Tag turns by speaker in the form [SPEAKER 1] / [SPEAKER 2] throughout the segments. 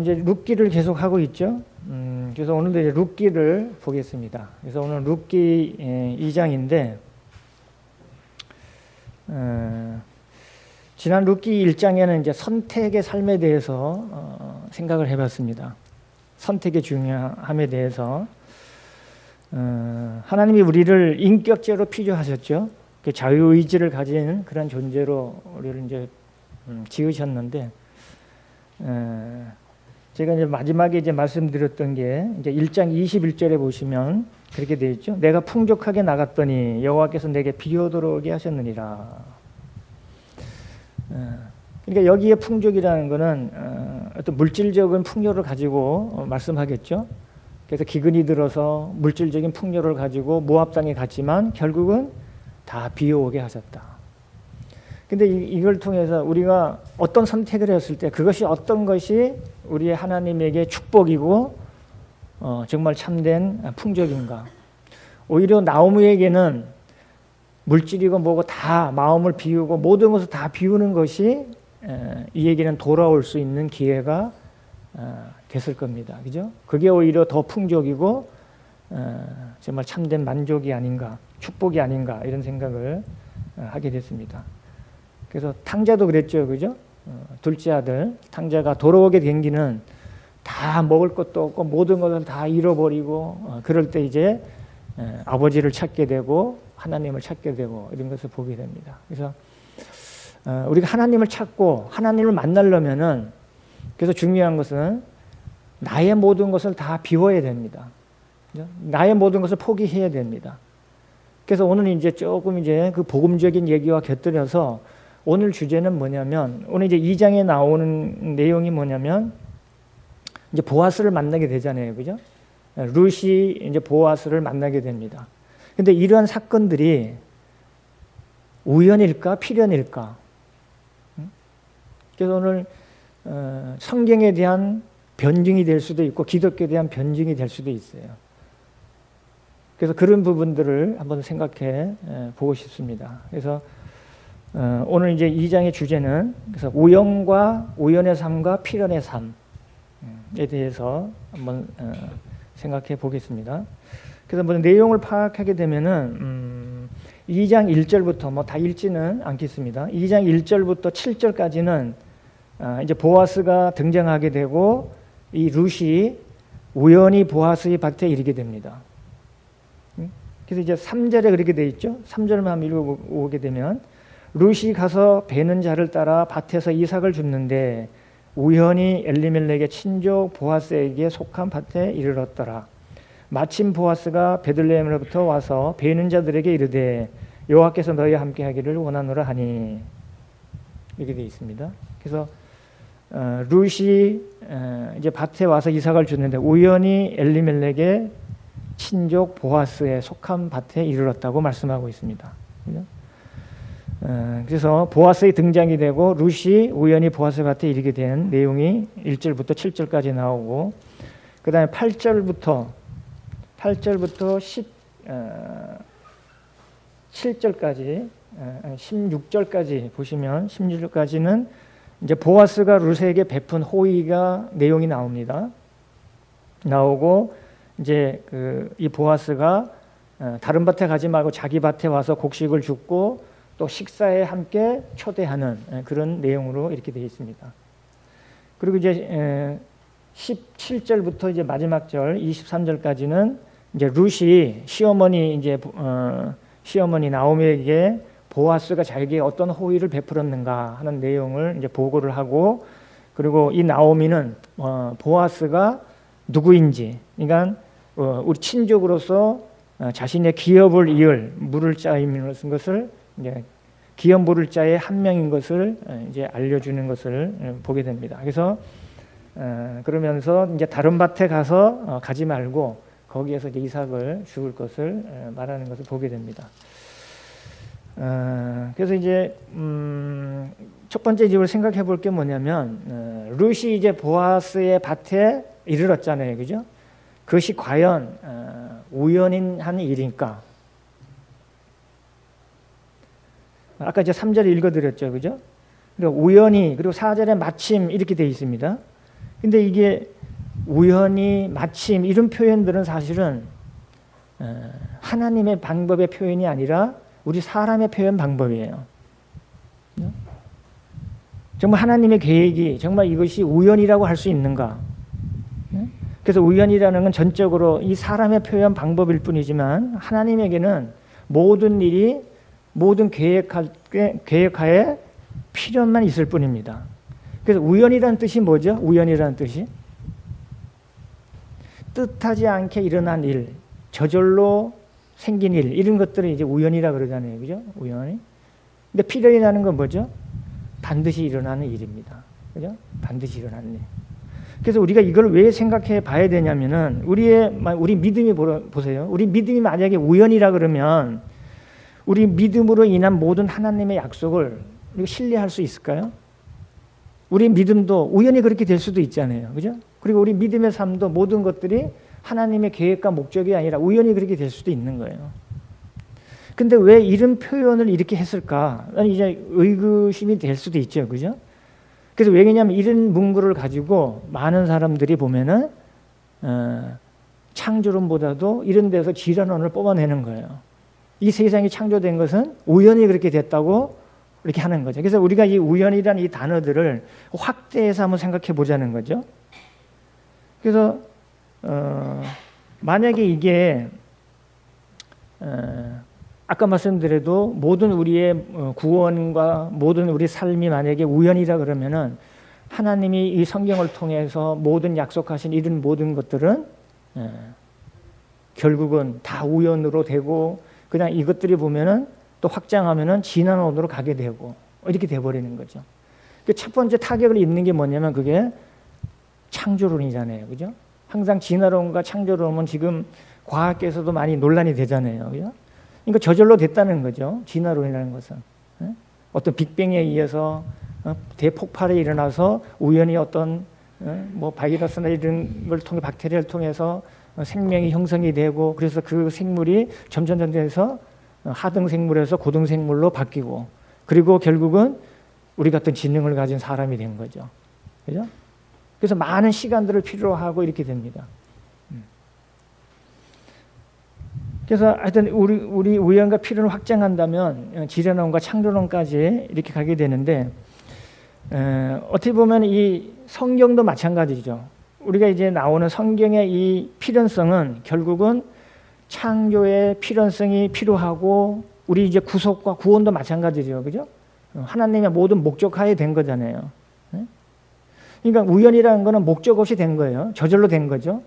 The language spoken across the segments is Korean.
[SPEAKER 1] 이제 룻기를 계속 하고 있죠. 그래서 오늘도 이제 룻기를 보겠습니다. 그래서 오늘 룻기 2장인데, 지난 룻기 1장에는 이제 선택의 삶에 대해서 생각을 해봤습니다. 선택의 중요함에 대해서. 하나님이 우리를 인격제로 필요하셨죠. 그 자유의지를 가진 그런 존재로 우리를 이제 지으셨는데, 제가 이제 마지막에 이제 말씀드렸던 게 이제 1장 21절에 보시면 그렇게 되어 있죠. 내가 풍족하게 나갔더니 여호와께서 내게 비오도록 하셨느니라. 그러니까 여기에 풍족이라는 것은 어떤 물질적인 풍요를 가지고 말씀하겠죠. 그래서 기근이 들어서 물질적인 풍요를 가지고 모압 땅에 갔지만 결국은 다 비오게 하셨다. 근데 이걸 통해서 우리가 어떤 선택을 했을 때 그것이 어떤 것이 우리의 하나님에게 축복이고 정말 참된 풍족인가. 오히려 나오미에게는 물질이고 뭐고 다 마음을 비우고 모든 것을 다 비우는 것이 이에게는 돌아올 수 있는 기회가 됐을 겁니다. 그죠? 그게 오히려 더 풍족이고 정말 참된 만족이 아닌가, 축복이 아닌가 이런 생각을 하게 됐습니다. 그래서 탕자도 그랬죠. 그죠? 둘째 아들 탕자가 돌아오게 된 길은 다 먹을 것도 없고 모든 것을 다 잃어버리고 그럴 때 이제 아버지를 찾게 되고 하나님을 찾게 되고 이런 것을 보게 됩니다. 그래서 우리가 하나님을 찾고 하나님을 만나려면은 그래서 중요한 것은 나의 모든 것을 다 비워야 됩니다. 나의 모든 것을 포기해야 됩니다. 그래서 오늘 이제 조금 이제 그 복음적인 얘기와 곁들여서 오늘 주제는 뭐냐면 오늘 이제 2장에 나오는 내용이 뭐냐면 이제 보아스를 만나게 되잖아요. 그죠? 룻이 이제 보아스를 만나게 됩니다. 근데 이러한 사건들이 우연일까 필연일까? 그래서 오늘 성경에 대한 변증이 될 수도 있고 기독교에 대한 변증이 될 수도 있어요. 그래서 그런 부분들을 한번 생각해 보고 싶습니다. 그래서 오늘 이제 2장의 주제는 그래서 우연의 삶과 필연의 삶에 대해서 한번 생각해 보겠습니다. 그래서 뭐 내용을 파악하게 되면은 2장 1절부터 뭐 다 읽지는 않겠습니다. 2장 1절부터 7절까지는 이제 보아스가 등장하게 되고 이 룻이 우연히 보아스의 밭에 이르게 됩니다. 그래서 이제 3절에 그렇게 돼 있죠. 3절만 한번 읽어보게 되면 룻이 가서 베는 자를 따라 밭에서 이삭을 줍는데 우연히 엘리멜렉의 친족 보아스에게 속한 밭에 이르렀더라. 마침 보아스가 베들레헴으로부터 와서 베는 자들에게 이르되 여호와께서 너희와 함께하기를 원하노라 하니 이렇게 되어 있습니다. 그래서 룻이 이제 밭에 와서 이삭을 줬는데 우연히 엘리멜렉의 친족 보아스에 속한 밭에 이르렀다고 말씀하고 있습니다. 그래서 보아스의 등장이 되고 룻이 우연히 보아스 밭에 이르게 된 내용이 1절부터 7절까지 나오고 그 다음에 8절부터 17절까지 16절까지 보시면 16절까지는 이제 보아스가 룻에게 베푼 호의가 내용이 나옵니다. 나오고 이제 이 보아스가 다른 밭에 가지 말고 자기 밭에 와서 곡식을 줍고 또 식사에 함께 초대하는 그런 내용으로 이렇게 되어 있습니다. 그리고 이제 17절부터 이제 마지막 절 23절까지는 이제 룻이 시어머니 나오미에게 보아스가 자기에게 어떤 호의를 베풀었는가 하는 내용을 이제 보고를 하고 그리고 이 나오미는 보아스가 누구인지 그러니까 우리 친족으로서 자신의 기업을 이을 물을 자인 것을 이제 기업 물을 자의 한 명인 것을 이제 알려주는 것을 보게 됩니다. 그래서 그러면서 이제 다른 밭에 가서 가지 말고 거기에서 이제 이삭을 죽을 것을 말하는 것을 보게 됩니다. 그래서 이제 첫 번째 집을 생각해 볼 게 뭐냐면 룻이 이제 보아스의 밭에 이르렀잖아요, 그죠? 그것이 과연 우연한 일인가? 아까 이제 3절에 읽어드렸죠, 그죠? 그리고 우연히 그리고 4절에 마침 이렇게 되어 있습니다. 근데 이게 우연히, 마침 이런 표현들은 사실은 하나님의 방법의 표현이 아니라 우리 사람의 표현 방법이에요. 정말 하나님의 계획이 정말 이것이 우연이라고 할 수 있는가? 그래서 우연이라는 건 전적으로 이 사람의 표현 방법일 뿐이지만 하나님에게는 모든 일이 모든 계획하에 필연만 있을 뿐입니다. 그래서 우연이라는 뜻이 뭐죠? 우연이라는 뜻이 뜻하지 않게 일어난 일, 저절로 생긴 일, 이런 것들을 이제 우연이라 그러잖아요. 그죠? 우연히. 근데 필연이라는 건 뭐죠? 반드시 일어나는 일입니다. 그죠? 반드시 일어나는 일. 그래서 우리가 이걸 왜 생각해 봐야 되냐면은 우리 믿음이 보세요. 우리 믿음이 만약에 우연이라 그러면 우리 믿음으로 인한 모든 하나님의 약속을 우리가 신뢰할 수 있을까요? 우리 믿음도 우연히 그렇게 될 수도 있잖아요. 그죠? 그리고 우리 믿음의 삶도 모든 것들이 하나님의 계획과 목적이 아니라 우연히 그렇게 될 수도 있는 거예요. 근데 왜 이런 표현을 이렇게 했을까? 이제 의구심이 될 수도 있죠. 그죠? 그래서 왜냐하면 이런 문구를 가지고 많은 사람들이 보면은 창조론보다도 이런 데서 질환론을 뽑아내는 거예요. 이 세상이 창조된 것은 우연히 그렇게 됐다고 이렇게 하는 거죠. 그래서 우리가 이 우연이라는 이 단어들을 확대해서 한번 생각해 보자는 거죠. 그래서 만약에 이게 아까 말씀드려도 모든 우리의 구원과 모든 우리 삶이 만약에 우연이라 그러면은 하나님이 이 성경을 통해서 모든 약속하신 이런 모든 것들은 결국은 다 우연으로 되고 그냥 이것들이 보면은 또 확장하면은 진화론으로 가게 되고 이렇게 돼버리는 거죠. 그 첫 번째 타격을 입는 게 뭐냐면 그게 창조론이잖아요. 그죠? 항상 진화론과 창조론은 지금 과학계에서도 많이 논란이 되잖아요. 그죠? 그러니까 저절로 됐다는 거죠. 진화론이라는 것은. 어떤 빅뱅에 의해서 대폭발이 일어나서 우연히 어떤 뭐 바이러스나 이런 걸 통해 박테리아를 통해서 생명이 형성이 되고 그래서 그 생물이 점점 해서 하등생물에서 고등생물로 바뀌고 그리고 결국은 우리 같은 지능을 가진 사람이 된 거죠. 그죠? 그래서 많은 시간들을 필요로 하고 이렇게 됩니다. 그래서 하여튼 우리 우연과 필연을 확장한다면 지련론과 창조론까지 이렇게 가게 되는데 어떻게 보면 이 성경도 마찬가지죠. 우리가 이제 나오는 성경의 이 필연성은 결국은 창조의 필연성이 필요하고 우리 이제 구속과 구원도 마찬가지죠. 그죠? 하나님의 모든 목적하에 된 거잖아요. 그러니까 우연이라는 것은 목적 없이 된 거예요. 저절로 된 거죠.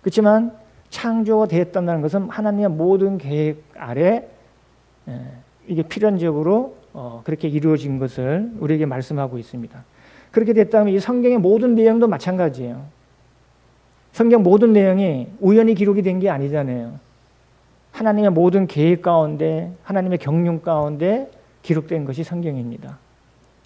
[SPEAKER 1] 그렇지만 창조가 되었다는 것은 하나님의 모든 계획 아래 이게 필연적으로 그렇게 이루어진 것을 우리에게 말씀하고 있습니다. 그렇게 됐다면 이 성경의 모든 내용도 마찬가지예요. 성경 모든 내용이 우연히 기록이 된 게 아니잖아요. 하나님의 모든 계획 가운데 하나님의 경륜 가운데 기록된 것이 성경입니다.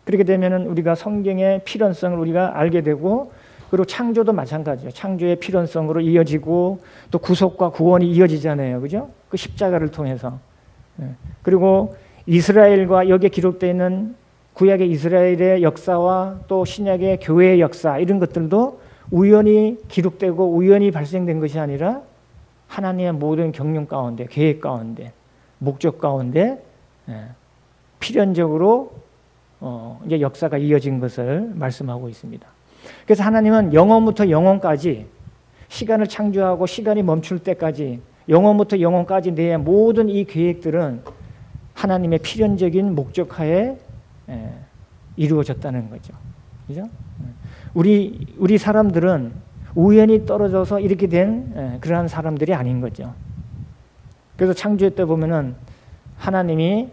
[SPEAKER 1] 그렇게 되면 우리가 성경의 필연성을 우리가 알게 되고 그리고 창조도 마찬가지예요. 창조의 필연성으로 이어지고 또 구속과 구원이 이어지잖아요. 그죠? 그 십자가를 통해서. 그리고 이스라엘과 여기에 기록되어 있는 구약의 이스라엘의 역사와 또 신약의 교회의 역사 이런 것들도 우연히 기록되고 우연히 발생된 것이 아니라 하나님의 모든 경륜 가운데 계획 가운데 목적 가운데 필연적으로 이제 역사가 이어진 것을 말씀하고 있습니다. 그래서 하나님은 영원부터 영원까지 시간을 창조하고 시간이 멈출 때까지 영원부터 영원까지 내 모든 이 계획들은 하나님의 필연적인 목적하에 이루어졌다는 거죠. 그죠? 우리 사람들은 우연히 떨어져서 이렇게 된 그러한 사람들이 아닌 거죠. 그래서 창조할 때 보면은 하나님이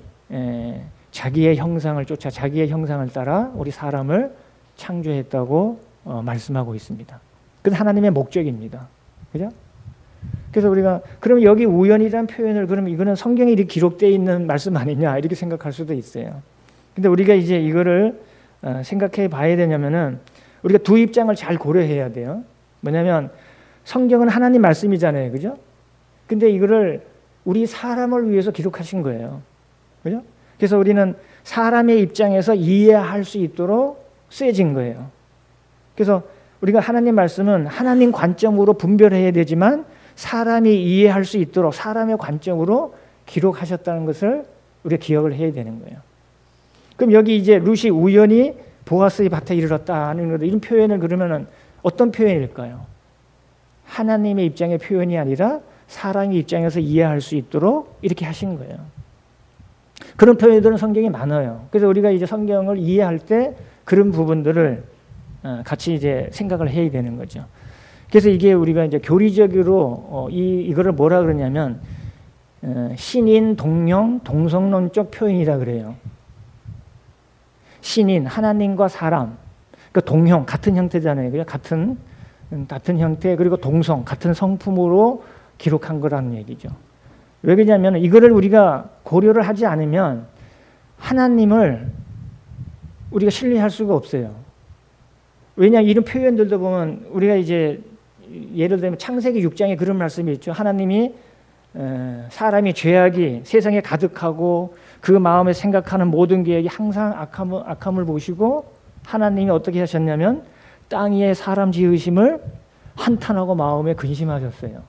[SPEAKER 1] 자기의 형상을 쫓아 자기의 형상을 따라 우리 사람을 창조했다고 말씀하고 있습니다. 그건 하나님의 목적입니다. 그죠? 그래서 우리가 그럼 여기 우연이라는 표현을 그럼 이거는 성경에 이렇게 기록되어 있는 말씀 아니냐 이렇게 생각할 수도 있어요. 근데 우리가 이제 이거를 생각해 봐야 되냐면은 우리가 두 입장을 잘 고려해야 돼요. 뭐냐면 성경은 하나님 말씀이잖아요. 그죠? 근데 이거를 우리 사람을 위해서 기록하신 거예요. 그죠? 그래서 우리는 사람의 입장에서 이해할 수 있도록 쓰여진 거예요. 그래서 우리가 하나님 말씀은 하나님 관점으로 분별해야 되지만 사람이 이해할 수 있도록 사람의 관점으로 기록하셨다는 것을 우리가 기억을 해야 되는 거예요. 그럼 여기 이제 룻이 우연히 보아스의 밭에 이르렀다 하는 것, 이런 표현을 그러면은 어떤 표현일까요? 하나님의 입장의 표현이 아니라 사람의 입장에서 이해할 수 있도록 이렇게 하신 거예요. 그런 표현들은 성경에 많아요. 그래서 우리가 이제 성경을 이해할 때 그런 부분들을 같이 이제 생각을 해야 되는 거죠. 그래서 이게 우리가 이제 교리적으로 이거를 뭐라 그러냐면 신인, 동령, 동성론적 표현이라 그래요. 신인, 하나님과 사람, 그러니까 동형, 같은 형태잖아요. 그죠? 같은 형태, 그리고 동성, 같은 성품으로 기록한 거라는 얘기죠. 왜 그러냐면 이거를 우리가 고려를 하지 않으면 하나님을 우리가 신뢰할 수가 없어요. 왜냐하면 이런 표현들도 보면 우리가 이제 예를 들면 창세기 6장에 그런 말씀이 있죠. 하나님이 사람이 죄악이 세상에 가득하고 그 마음에 생각하는 모든 계획이 항상 악함을 보시고 하나님이 어떻게 하셨냐면 땅 위에 사람 지으심을 한탄하고 마음에 근심하셨어요.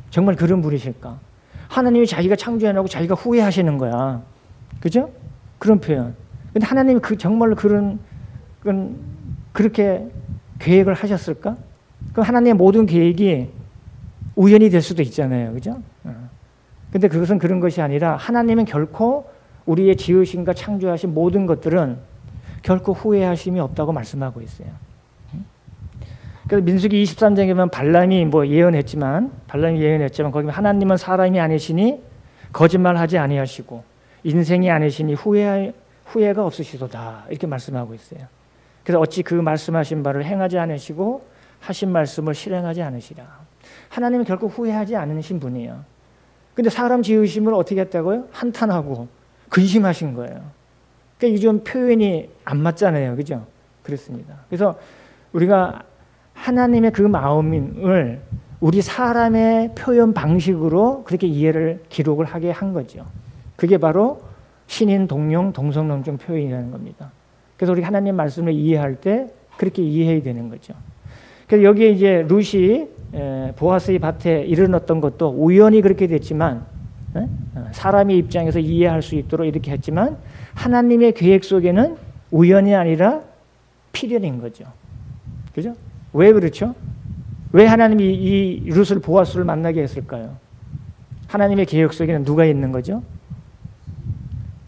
[SPEAKER 1] 정말 그런 분이실까? 하나님이 자기가 창조해놓고 자기가 후회하시는 거야. 그죠? 그런 표현. 근데 하나님이 정말로 그렇게 계획을 하셨을까? 그럼 하나님의 모든 계획이 우연이 될 수도 있잖아요. 그죠? 근데 그것은 그런 것이 아니라 하나님은 결코 우리의 지으심과 창조하신 모든 것들은 결코 후회하심이 없다고 말씀하고 있어요. 그래서 민수기 23장에 보면 발람이 예언했지만 거기 하나님은 사람이 아니시니 거짓말하지 아니하시고 인생이 아니시니 후회가 없으시도다 이렇게 말씀하고 있어요. 그래서 어찌 그 말씀하신 바를 행하지 않으시고 하신 말씀을 실행하지 않으시라. 하나님은 결코 후회하지 않으신 분이에요. 근데 사람 지으심을 어떻게 했다고요? 한탄하고 근심하신 거예요. 그러니까 이게 좀 표현이 안 맞잖아요. 그죠? 그렇습니다. 그래서 우리가 하나님의 그 마음을 우리 사람의 표현 방식으로 그렇게 기록을 하게 한 거죠. 그게 바로 신인, 동령, 동성론적 표현이라는 겁니다. 그래서 우리 하나님 말씀을 이해할 때 그렇게 이해해야 되는 거죠. 그래서 여기에 이제 룻이 보아스의 밭에 이르렀던 것도 우연히 그렇게 됐지만 사람의 입장에서 이해할 수 있도록 이렇게 했지만 하나님의 계획 속에는 우연이 아니라 필연인 거죠. 그죠? 왜 그렇죠? 왜 하나님이 이 룻을 보아스를 만나게 했을까요? 하나님의 계획 속에는 누가 있는 거죠?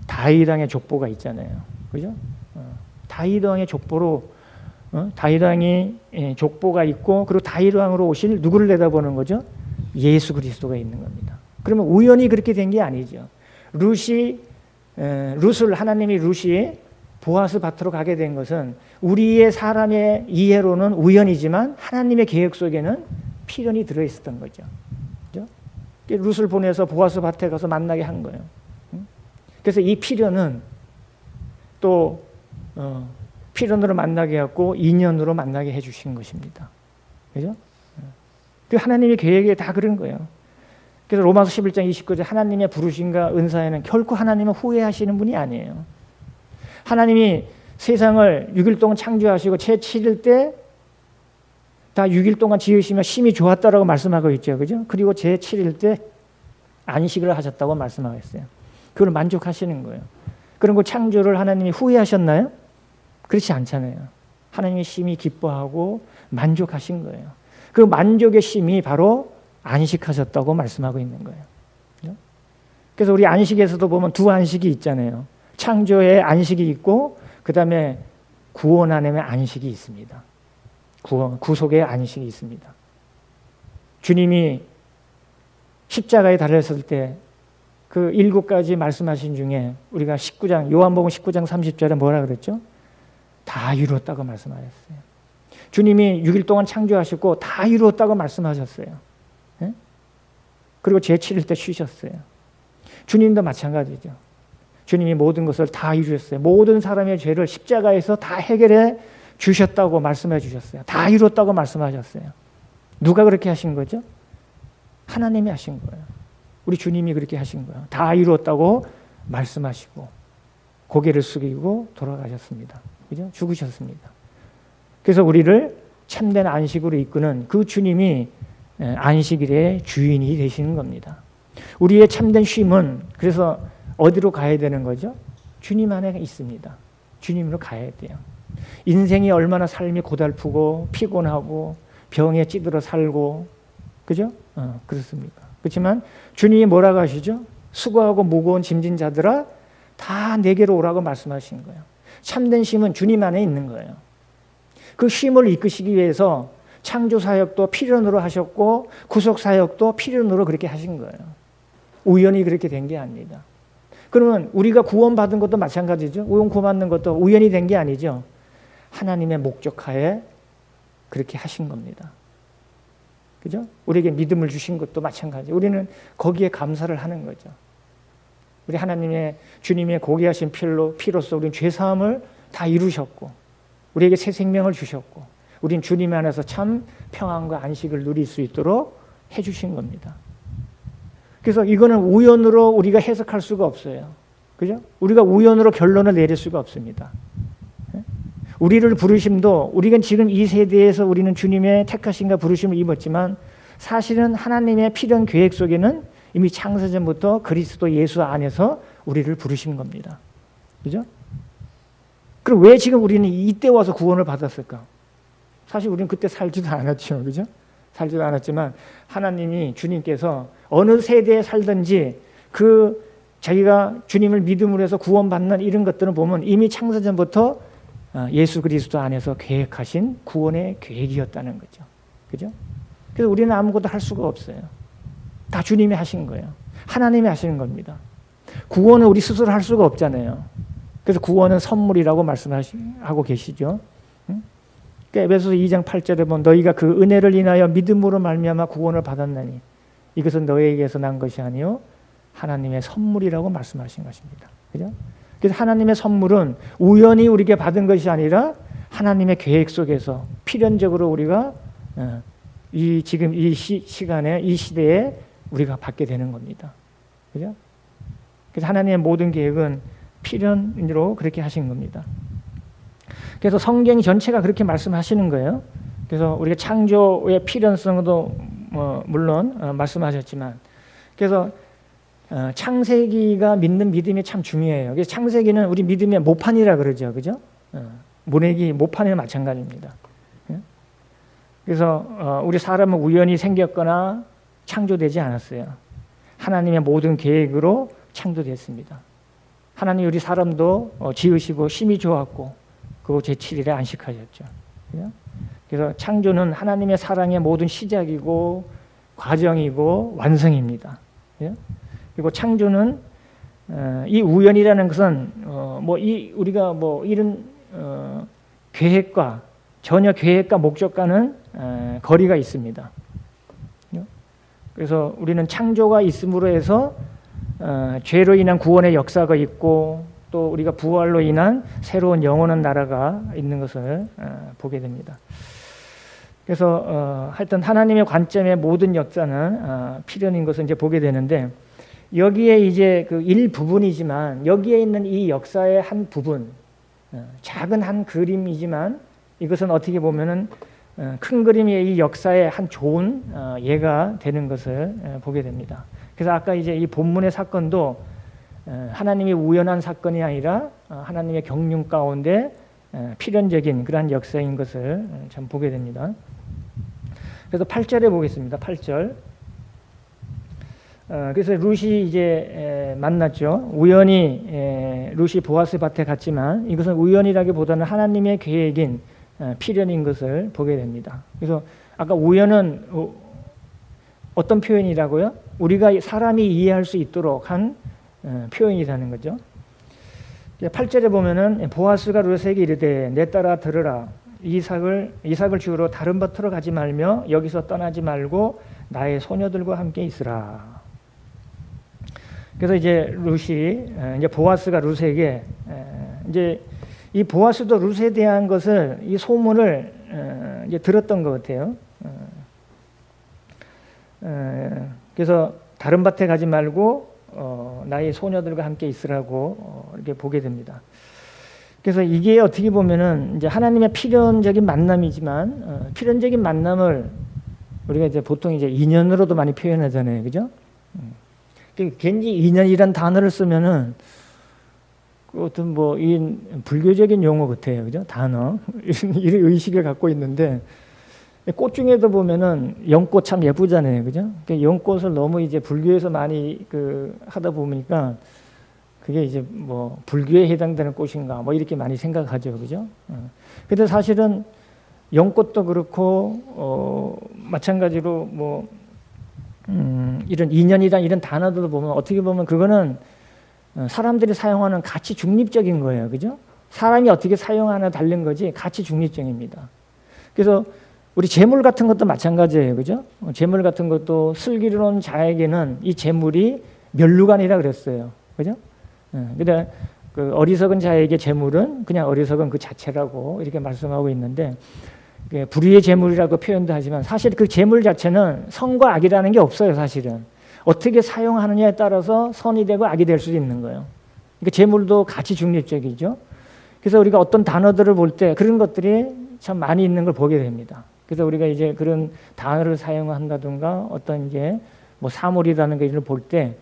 [SPEAKER 1] 다윗 왕의 족보가 있잖아요. 그죠? 다윗 왕의 족보로 다윗 왕이 족보가 있고 그리고 다윗 왕으로 오실 누구를 내다보는 거죠? 예수 그리스도가 있는 겁니다. 그러면 우연히 그렇게 된 게 아니죠. 하나님이 룻이 보아스 밭으로 가게 된 것은 우리의 사람의 이해로는 우연이지만 하나님의 계획 속에는 필연이 들어있었던 거죠. 그죠? 룻을 보내서 보아스 밭에 가서 만나게 한 거예요. 그래서 이 필연은 또 필연으로 만나게 했고 인연으로 만나게 해주신 것입니다. 그죠? 그 하나님의 계획에 다 그런 거예요. 그래서 로마서 11장 29절 하나님의 부르심과 은사에는 결코 하나님은 후회하시는 분이 아니에요. 하나님이 세상을 6일 동안 창조하시고 제7일 때 다 6일 동안 지으시며 심히 좋았다라고 말씀하고 있죠. 그죠? 그리고 제7일 때 안식을 하셨다고 말씀하고 있어요. 그걸 만족하시는 거예요. 그런 거 창조를 하나님이 후회하셨나요? 그렇지 않잖아요. 하나님이 심히 기뻐하고 만족하신 거예요. 그 만족의 심이 바로 안식하셨다고 말씀하고 있는 거예요. 그래서 우리 안식에서도 보면 두 안식이 있잖아요. 창조의 안식이 있고 그 다음에 구원 안의 안식이 있습니다. 구속의 안식이 있습니다. 주님이 십자가에 달렸을 때 그 7가지 말씀하신 중에 우리가 요한복음 19장 30절에 뭐라 그랬죠? 다 이루었다고 말씀하셨어요. 주님이 6일 동안 창조하셨고 다 이루었다고 말씀하셨어요. 네? 그리고 제7일 때 쉬셨어요. 주님도 마찬가지죠. 주님이 모든 것을 다 이루셨어요. 모든 사람의 죄를 십자가에서 다 해결해 주셨다고 말씀해 주셨어요. 다 이루었다고 말씀하셨어요. 누가 그렇게 하신 거죠? 하나님이 하신 거예요. 우리 주님이 그렇게 하신 거예요. 다 이루었다고 말씀하시고 고개를 숙이고 돌아가셨습니다. 그죠? 죽으셨습니다. 그래서 우리를 참된 안식으로 이끄는 그 주님이 안식일의 주인이 되시는 겁니다. 우리의 참된 쉼은 그래서 어디로 가야 되는 거죠? 주님 안에 있습니다. 주님으로 가야 돼요. 인생이 얼마나 삶이 고달프고 피곤하고 병에 찌들어 살고 그죠? 그렇습니까? 그렇지만 주님이 뭐라고 하시죠? 수고하고 무거운 짐진 자들아 다 내게로 오라고 말씀하신 거예요. 참된 쉼은 주님 안에 있는 거예요. 그 쉼을 이끄시기 위해서 창조 사역도 필연으로 하셨고 구속 사역도 필연으로 그렇게 하신 거예요. 우연히 그렇게 된 게 아닙니다. 그러면 우리가 구원받은 것도 마찬가지죠. 구원받는 것도 우연히 된 게 아니죠. 하나님의 목적하에 그렇게 하신 겁니다. 그죠? 우리에게 믿음을 주신 것도 마찬가지. 우리는 거기에 감사를 하는 거죠. 우리 하나님의 주님의 고귀하신 피로써 우리는 죄 사함을 다 이루셨고 우리에게 새 생명을 주셨고 우린 주님 안에서 참 평안과 안식을 누릴 수 있도록 해주신 겁니다. 그래서 이거는 우연으로 우리가 해석할 수가 없어요. 그죠? 우리가 우연으로 결론을 내릴 수가 없습니다. 우리를 부르심도 우리가 지금 이 세대에서 우리는 주님의 택하심과 부르심을 입었지만 사실은 하나님의 필연 계획 속에는 이미 창세전부터 그리스도 예수 안에서 우리를 부르신 겁니다. 그죠? 그럼 왜 지금 우리는 이때 와서 구원을 받았을까? 사실 우리는 그때 살지도 않았죠. 그죠? 살지도 않았지만 하나님이 주님께서 어느 세대에 살든지 그 자기가 주님을 믿음으로 해서 구원받는 이런 것들을 보면 이미 창세전부터 예수 그리스도 안에서 계획하신 구원의 계획이었다는 거죠. 그죠? 그래서 우리는 아무것도 할 수가 없어요. 다 주님이 하신 거예요. 하나님이 하시는 겁니다. 구원은 우리 스스로 할 수가 없잖아요. 그래서 구원은 선물이라고 말씀하고 계시죠. 에베소서 2장 8절에 보면 너희가 그 은혜를 인하여 믿음으로 말미암아 구원을 받았나니 이것은 너희에게서 난 것이 아니요 하나님의 선물이라고 말씀하신 것입니다. 그죠? 그래서 하나님의 선물은 우연히 우리에게 받은 것이 아니라 하나님의 계획 속에서 필연적으로 우리가 지금 이 시간에 이 시대에 우리가 받게 되는 겁니다. 그죠? 그래서 하나님의 모든 계획은 필연으로 그렇게 하신 겁니다. 그래서 성경 전체가 그렇게 말씀하시는 거예요. 그래서 우리가 창조의 필연성도 물론 말씀하셨지만 그래서 창세기가 믿는 믿음이 참 중요해요. 그래서 창세기는 우리 믿음의 모판이라 그러죠. 그죠? 모내기 모판이나 마찬가지입니다. 그래서 우리 사람은 우연히 생겼거나 창조되지 않았어요. 하나님의 모든 계획으로 창조됐습니다. 하나님 우리 사람도 지으시고 심히 좋았고 그 제7일에 안식하셨죠. 그래서 창조는 하나님의 사랑의 모든 시작이고 과정이고 완성입니다. 그리고 창조는 이 우연이라는 것은 우리가 이런 계획과 전혀 계획과 목적과는 거리가 있습니다. 그래서 우리는 창조가 있음으로 해서 죄로 인한 구원의 역사가 있고 또 우리가 부활로 인한 새로운 영원한 나라가 있는 것을 보게 됩니다. 그래서 하여튼 하나님의 관점의 모든 역사는 필연인 것을 이제 보게 되는데 여기에 이제 그 일부분이지만 여기에 있는 이 역사의 한 부분, 작은 한 그림이지만 이것은 어떻게 보면은 큰 그림의 이 역사의 한 좋은 예가 되는 것을 보게 됩니다. 그래서 아까 이제 이 본문의 사건도 하나님이 우연한 사건이 아니라 하나님의 경륜 가운데 필연적인 그러한 역사인 것을 참 보게 됩니다. 그래서 8절에 보겠습니다. 8절. 그래서 룻이 이제 만났죠. 우연히 룻이 보아스 밭에 갔지만 이것은 우연이라기보다는 하나님의 계획인 필연인 것을 보게 됩니다. 그래서 아까 우연은 어떤 표현이라고요? 우리가 사람이 이해할 수 있도록 한 표현이라는 거죠. 8절에 보면은 보아스가 룻에게 이르되 내 딸아 들으라 이삭을 주우러 다른 밭으로 가지 말며 여기서 떠나지 말고 나의 소녀들과 함께 있으라. 그래서 이제 룻이 이제 보아스가 룻에게 이제 이 보아스도 룻에 대한 것을 이 소문을 이제 들었던 것 같아요. 그래서 다른 밭에 가지 말고 나의 소녀들과 함께 있으라고 이렇게 보게 됩니다. 그래서 이게 어떻게 보면은 이제 하나님의 필연적인 만남이지만 필연적인 만남을 우리가 이제 보통 이제 인연으로도 많이 표현하잖아요, 그죠? 괜히 인연이란 단어를 쓰면은 그 어떤 뭐 이 불교적인 용어 같아요, 그죠? 단어 이런 의식을 갖고 있는데 꽃 중에도 보면은 연꽃 참 예쁘잖아요, 그죠? 연꽃을 너무 이제 불교에서 많이 하다 보니까 그게 이제 뭐 불교에 해당되는 꽃인가 뭐 이렇게 많이 생각하죠, 그죠? 근데 사실은 연꽃도 그렇고 마찬가지로 뭐 이런 인연이란 이런 단어들도 보면 어떻게 보면 그거는 사람들이 사용하는 가치 중립적인 거예요, 그죠? 사람이 어떻게 사용하나 다른 거지 가치 중립적입니다. 그래서 우리 재물 같은 것도 마찬가지예요, 그죠? 재물 같은 것도 슬기로운 자에게는 이 재물이 멸류관이라 그랬어요, 그죠? 근데 그 어리석은 자에게 재물은 그냥 어리석은 그 자체라고 이렇게 말씀하고 있는데 불의의 재물이라고 표현도 하지만 사실 그 재물 자체는 선과 악이라는 게 없어요, 사실은. 어떻게 사용하느냐에 따라서 선이 되고 악이 될 수도 있는 거예요. 그러니까 재물도 가치 중립적이죠. 그래서 우리가 어떤 단어들을 볼 때 그런 것들이 참 많이 있는 걸 보게 됩니다. 그래서 우리가 이제 그런 단어를 사용한다든가 어떤 이제 뭐 사물이라는 걸 볼 때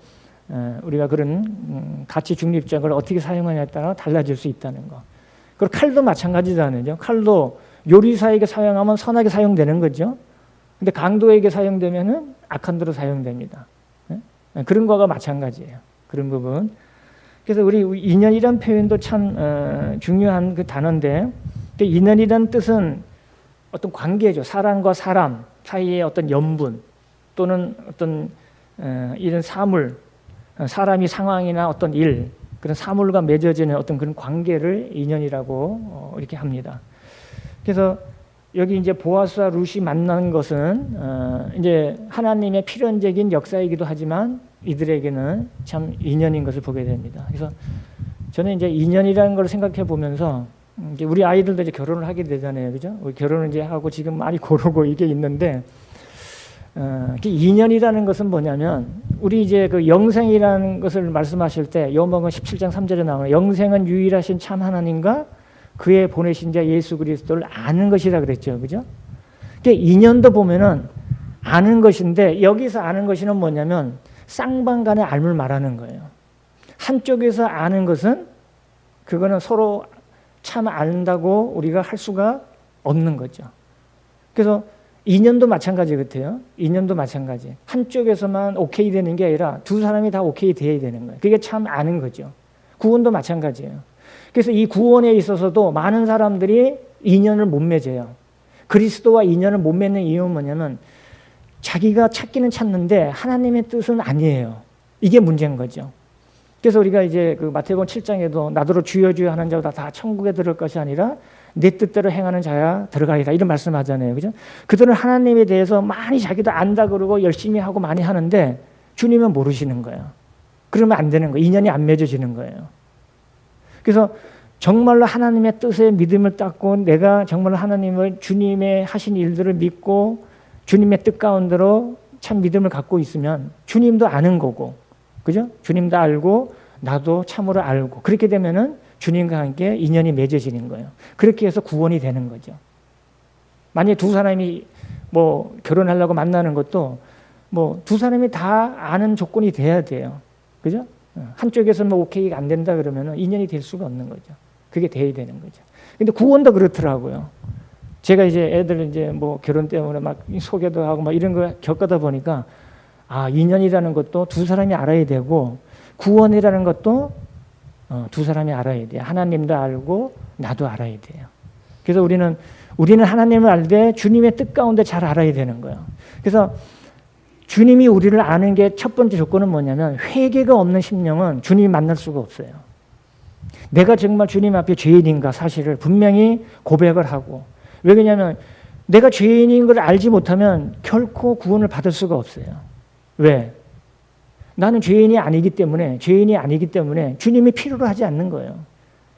[SPEAKER 1] 우리가 그런 가치 중립적을 어떻게 사용하냐에 따라 달라질 수 있다는 거. 그리고 칼도 마찬가지잖아요. 칼도 요리사에게 사용하면 선하게 사용되는 거죠. 근데 강도에게 사용되면은 악한 대로 사용됩니다. 그런 거가 마찬가지예요. 그런 부분. 그래서 우리 인연이란 표현도 참 중요한 그 단어인데, 인연이란 뜻은 어떤 관계죠. 사람과 사람 사이의 어떤 연분 또는 어떤 이런 사물, 사람이 상황이나 어떤 일, 그런 사물과 맺어지는 어떤 그런 관계를 인연이라고 이렇게 합니다. 그래서 여기 이제 보아스와 룻이 만난 것은 이제 하나님의 필연적인 역사이기도 하지만 이들에게는 참 인연인 것을 보게 됩니다. 그래서 저는 이제 인연이라는 걸 생각해 보면서 이제 우리 아이들도 이제 결혼을 하게 되잖아요, 그죠? 결혼을 이제 하고 지금 많이 고르고 이게 있는데, 인연이라는 것은 뭐냐면 우리 이제 그 영생이라는 것을 말씀하실 때 요한복음 17장 3절에 나오는 영생은 유일하신 참 하나님과 그의 보내신 자 예수 그리스도를 아는 것이라 그랬죠, 그죠? 인연도 보면은 아는 것인데 여기서 아는 것은 뭐냐면 쌍방간의 알을 말하는 거예요. 한쪽에서 아는 것은 그거는 서로 참 안다고 우리가 할 수가 없는 거죠. 그래서 인연도 마찬가지 같아요. 인연도 마찬가지. 한쪽에서만 오케이 되는 게 아니라 두 사람이 다 오케이 돼야 되는 거예요. 그게 참 아는 거죠. 구원도 마찬가지예요. 그래서 이 구원에 있어서도 많은 사람들이 인연을 못 맺어요. 그리스도와 인연을 못 맺는 이유는 뭐냐면 자기가 찾기는 찾는데 하나님의 뜻은 아니에요. 이게 문제인 거죠. 그래서 우리가 이제 그 마태복음 7장에도 나더러 주여 주여 하는 자보다 다 천국에 들어갈 것이 아니라 내 뜻대로 행하는 자야 들어가리라 이런 말씀하잖아요, 그죠? 그들은 하나님에 대해서 많이 자기도 안다 그러고 열심히 하고 많이 하는데 주님은 모르시는 거예요. 그러면 안 되는 거예요. 인연이 안 맺어지는 거예요. 그래서 정말로 하나님의 뜻에 믿음을 닦고 내가 정말로 하나님을 주님의 하신 일들을 믿고 주님의 뜻 가운데로 참 믿음을 갖고 있으면 주님도 아는 거고, 그죠? 주님도 알고 나도 참으로 알고 그렇게 되면은 주님과 함께 인연이 맺어지는 거예요. 그렇게 해서 구원이 되는 거죠. 만약에 두 사람이 뭐 결혼하려고 만나는 것도 뭐 두 사람이 다 아는 조건이 돼야 돼요. 그죠? 한쪽에서 뭐 오케이가 안 된다 그러면은 인연이 될 수가 없는 거죠. 그게 돼야 되는 거죠. 근데 구원도 그렇더라고요. 제가 이제 애들 이제 뭐 결혼 때문에 막 소개도 하고 막 이런 거 겪다 보니까 아, 인연이라는 것도 두 사람이 알아야 되고 구원이라는 것도 두 사람이 알아야 돼요. 하나님도 알고 나도 알아야 돼요. 그래서 우리는 하나님을 알되 주님의 뜻 가운데 잘 알아야 되는 거예요. 그래서 주님이 우리를 아는 게 첫 번째 조건은 뭐냐면 회개가 없는 심령은 주님이 만날 수가 없어요. 내가 정말 주님 앞에 죄인인가 사실을 분명히 고백을 하고, 왜 그러냐면 내가 죄인인 걸 알지 못하면 결코 구원을 받을 수가 없어요. 왜? 나는 죄인이 아니기 때문에 주님이 필요로 하지 않는 거예요.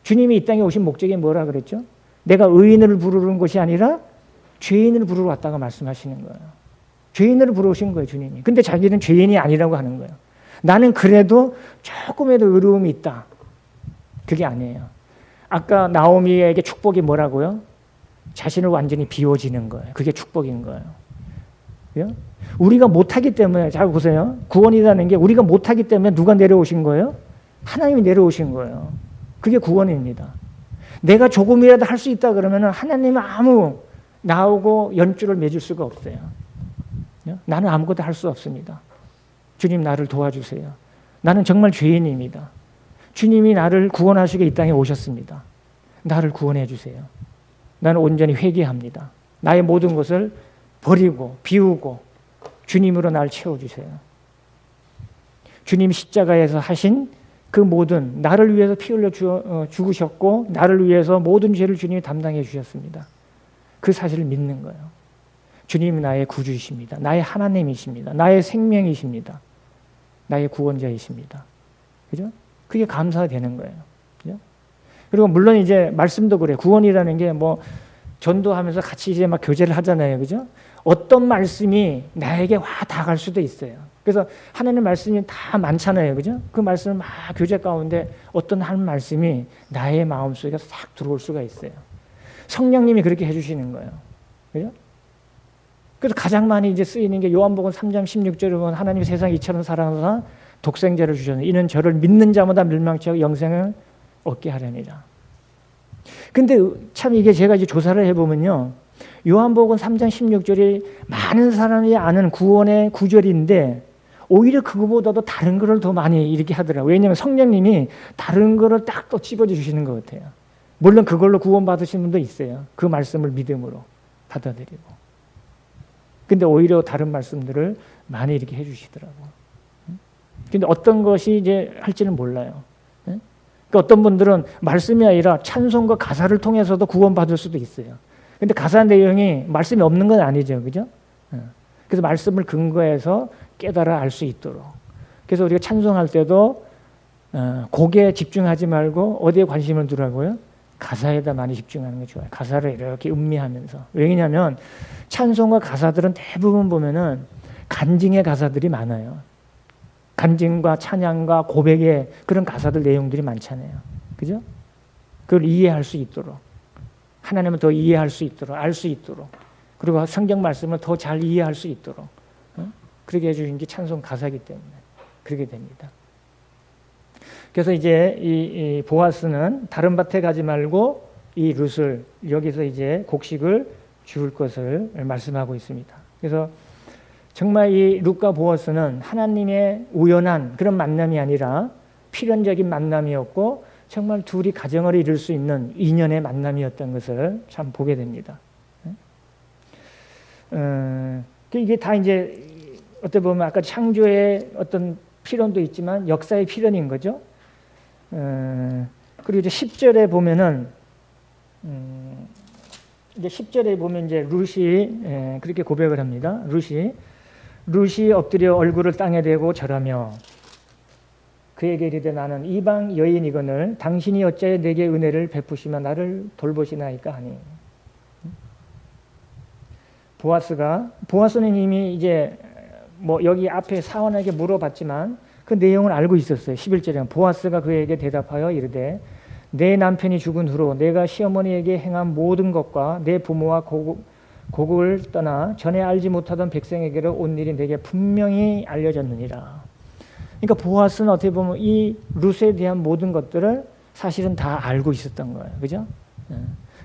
[SPEAKER 1] 주님이 이 땅에 오신 목적이 뭐라 그랬죠? 내가 의인을 부르는 것이 아니라 죄인을 부르러 왔다고 말씀하시는 거예요. 죄인을 부르신 거예요, 주님이. 근데 자기는 죄인이 아니라고 하는 거예요. 나는 그래도 조금이라도 의로움이 있다. 그게 아니에요. 아까 나오미에게 축복이 뭐라고요? 자신을 완전히 비워지는 거예요. 그게 축복인 거예요. 그죠? 우리가 못하기 때문에, 잘 보세요. 구원이라는 게 우리가 못하기 때문에 누가 내려오신 거예요? 하나님이 내려오신 거예요. 그게 구원입니다. 내가 조금이라도 할 수 있다 그러면 하나님은 아무 나오고 연줄을 맺을 수가 없어요. 나는 아무것도 할 수 없습니다. 주님 나를 도와주세요. 나는 정말 죄인입니다. 주님이 나를 구원하시게 이 땅에 오셨습니다. 나를 구원해 주세요. 나는 온전히 회개합니다. 나의 모든 것을 버리고 비우고 주님으로 나를 채워주세요. 주님 십자가에서 하신 그 모든 나를 위해서 피 흘려 죽으셨고 나를 위해서 모든 죄를 주님이 담당해 주셨습니다. 그 사실을 믿는 거예요. 주님이 나의 구주이십니다. 나의 하나님이십니다. 나의 생명이십니다. 나의 구원자이십니다. 그죠? 그게 감사되는 거예요. 그죠? 그리고 물론 이제 말씀도 그래요. 구원이라는 게 뭐 전도하면서 같이 이제 막 교제를 하잖아요. 그죠? 어떤 말씀이 나에게 와 닿아갈 수도 있어요. 그래서 하나님의 말씀이 다 많잖아요. 그죠? 그 말씀을 막 교제 가운데 어떤 한 말씀이 나의 마음속에 싹 들어올 수가 있어요. 성령님이 그렇게 해주시는 거예요. 그죠? 그래서 가장 많이 이제 쓰이는 게 요한복음 3장 16절에 보면 하나님이 세상 이처럼 사랑하사 독생자를 주셨느니 이는 저를 믿는 자마다 멸망치 않고 영생을 얻게 하려니라. 근데 참 이게 제가 이제 조사를 해보면요. 요한복음 3장 16절이 많은 사람이 아는 구원의 구절인데 오히려 그거보다도 다른 거를 더 많이 이렇게 하더라고요. 왜냐하면 성령님이 다른 거를 딱 또 집어줘 주시는 것 같아요. 물론 그걸로 구원 받으신 분도 있어요. 그 말씀을 믿음으로 받아들이고. 근데 오히려 다른 말씀들을 많이 이렇게 해주시더라고요. 근데 어떤 것이 이제 할지는 몰라요. 그러니까 어떤 분들은 말씀이 아니라 찬송과 가사를 통해서도 구원받을 수도 있어요. 근데 가사 내용이 말씀이 없는 건 아니죠. 그죠? 그래서 말씀을 근거해서 깨달아 알 수 있도록. 그래서 우리가 찬송할 때도 곡에 집중하지 말고 어디에 관심을 두라고요? 가사에다 많이 집중하는 게 좋아요. 가사를 이렇게 음미하면서. 왜냐하면 찬송과 가사들은 대부분 보면은 간증의 가사들이 많아요. 간증과 찬양과 고백의 그런 가사들 내용들이 많잖아요. 그죠? 그걸 이해할 수 있도록. 하나님을 더 이해할 수 있도록, 알 수 있도록. 그리고 성경 말씀을 더 잘 이해할 수 있도록. 그렇게 해주신 게 찬송 가사이기 때문에 그렇게 됩니다. 그래서 이제 이 보아스는 다른 밭에 가지 말고 이 룻을 여기서 이제 곡식을 줄 것을 말씀하고 있습니다. 그래서 정말 이 룻과 보아스는 하나님의 우연한 그런 만남이 아니라 필연적인 만남이었고 정말 둘이 가정을 이룰 수 있는 인연의 만남이었던 것을 참 보게 됩니다. 이게 다 이제 어떻게 보면 아까 창조의 어떤 필연도 있지만 역사의 필연인 거죠. 그리고 이제 10절에 보면은 이제 10절에 보면 이제 룻이 그렇게 고백을 합니다. 룻이 엎드려 얼굴을 땅에 대고 절하며 그에게 이르되 나는 이방 여인이거늘 당신이 어찌하여 내게 은혜를 베푸시며 나를 돌보시나이까 하니. 보아스는 이미 이제 뭐 여기 앞에 사원에게 물어봤지만 그 내용을 알고 있었어요. 11절에 보아스가 그에게 대답하여 이르되 내 남편이 죽은 후로 내가 시어머니에게 행한 모든 것과 내 부모와 고국을 떠나 전에 알지 못하던 백성에게로 온 일이 내게 분명히 알려졌느니라. 그러니까 보아스는 어떻게 보면 이 룻에 대한 모든 것들을 사실은 다 알고 있었던 거예요. 그죠?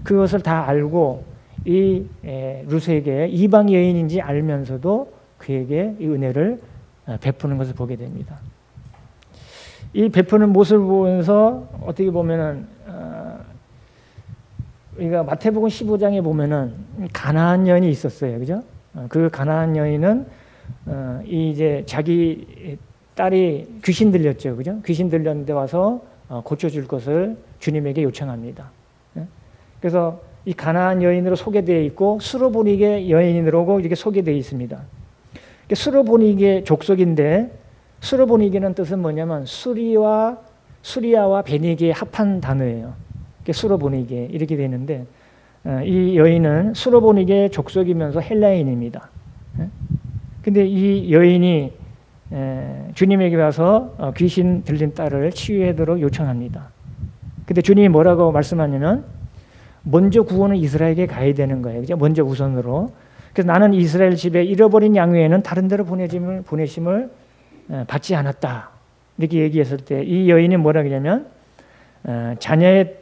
[SPEAKER 1] 그것을 다 알고 이 룻에게 이방 여인인지 알면서도 그에게 이 은혜를 베푸는 것을 보게 됩니다. 이 베푸는 모습을 보면서 어떻게 보면은 우리가 마태복음 15장에 보면은 가나안 여인이 있었어요, 그죠? 그 가나안 여인은 이제 자기 딸이 귀신 들렸죠, 그죠? 귀신 들렸는데 와서 고쳐줄 것을 주님에게 요청합니다. 그래서 이 가나안 여인으로 소개되어 있고 수로보니게 여인으로 이렇게 소개되어 있습니다. 수로보니게 족속인데 수로보니게는 뜻은 뭐냐면 수리아와 베니게의 합한 단어예요. 수로보니게 이렇게 되는데 이 여인은 수로보니게 족속이면서 헬라인입니다. 근데 이 여인이 주님에게 와서 귀신 들린 딸을 치유하도록 요청합니다. 근데 주님이 뭐라고 말씀하냐면 먼저 구원은 이스라엘에게 가야 되는 거예요. 그죠? 먼저 우선으로. 그래서 나는 이스라엘 집에 잃어버린 양 외에는 다른 데로 보내심을 받지 않았다. 이렇게 얘기했을 때 이 여인이 뭐라 그러냐면 자녀의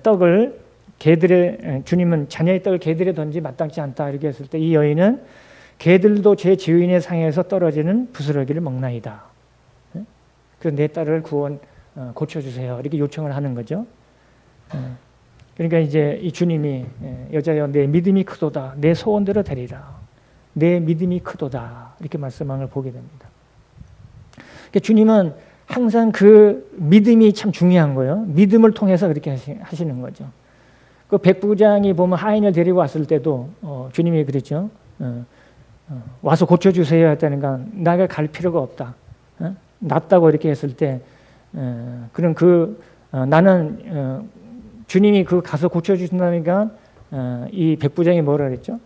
[SPEAKER 1] 떡을 주님은 자녀의 떡을 개들에 던지 마땅치 않다. 이렇게 했을 때 이 여인은 개들도 제 주인의 상에서 떨어지는 부스러기를 먹나이다. 그래서 내 딸을 고쳐주세요. 이렇게 요청을 하는 거죠. 그러니까 이제 이 주님이 여자여 내 믿음이 크도다. 내 소원대로 되리라. 내 믿음이 크도다. 이렇게 말씀한 걸 보게 됩니다. 그러니까 주님은 항상 그 믿음이 참 중요한 거예요. 믿음을 통해서 그렇게 하시는 거죠. 그 백부장이 보면 하인을 데리고 왔을 때도 주님이 그랬죠. 와서 고쳐주세요 했다니까 나가 갈 필요가 없다. 낫다고 이렇게 했을 때 그런 나는 주님이 가서 고쳐주신다니까 이 백부장이 뭐라 그랬죠?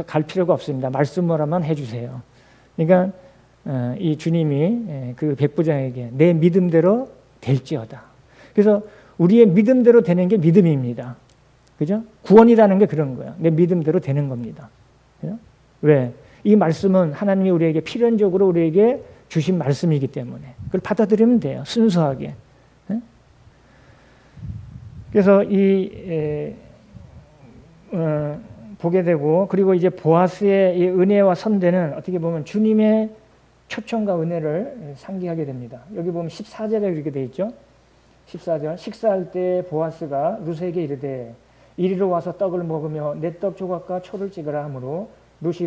[SPEAKER 1] 갈 필요가 없습니다. 말씀으로만 해주세요. 그러니까 이 주님이 그 백부장에게 내 믿음대로 될지어다. 그래서 우리의 믿음대로 되는 게 믿음입니다. 그죠? 구원이라는 게 그런 거예요. 내 믿음대로 되는 겁니다. 그죠? 왜? 이 말씀은 하나님이 우리에게 필연적으로 우리에게 주신 말씀이기 때문에 그걸 받아들이면 돼요. 순수하게. 그래서 보게 되고 그리고 이제 보아스의 이 은혜와 선대는 어떻게 보면 주님의 초청과 은혜를 상기하게 됩니다. 여기 보면 14절에 이렇게 되어 있죠. 14절 식사할 때 보아스가 룻에게 이르되 이리로 와서 떡을 먹으며 내 떡 조각과 초를 찍으라 하므로 룻이